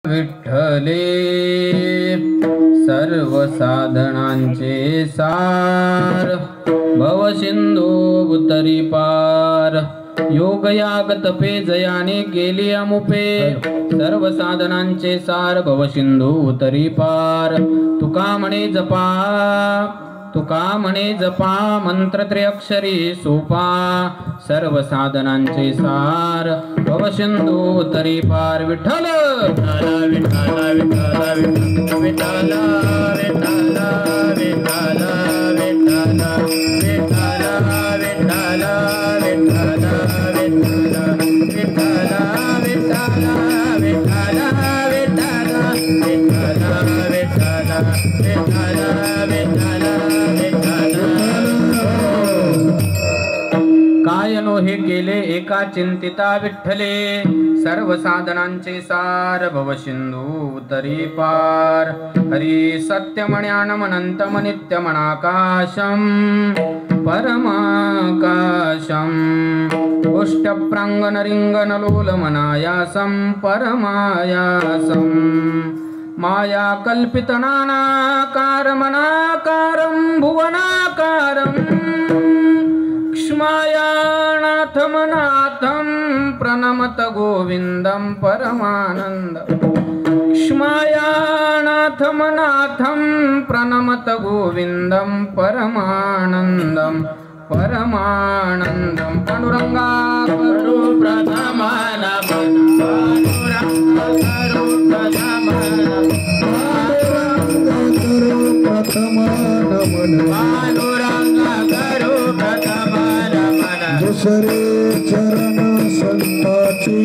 विठ्ठले सर्व साधनांचे सार भवसिंधू उतरी पार योग याग तपे जयाने गेली अमुपे सर्व साधनांचे सार भवसिंधू उतरी पार तुका म्हणे जपा मंत्र त्रिअक्षरी सोपा सर्व साधनांचे सार भवसिंधू उतरी पार विठ्ठल विठ्ठल विठ्ठल विठ्ठल विठ्ठल विठ्ठल विठ्ठल विठ्ठल कायनो हे केले एका चिंतिता विठ्ठले सर्व साधनांचे सार भवसिंधू उतरी पार हरी सत्यमण्यानमनंतम नित्यमनाकाशम परमाकाशम उष्टप्रांगणरिंगणलोलमनायासं परमायासं माया कल्पितनानाकारमनाकारं भुवनाकारं क्ष्मायानाथमनाथं प्रणमत गोविन्दं परमानन्दं क्ष्मायानाथमनाथं प्रणमत गोविन्दं परमानन्दं परमानन्दं पांडुरंगा करो प्रथमान पांडुरंगा करो प्रथमान पांडुरंगा करो प्रथमान दुसरे चरण संताची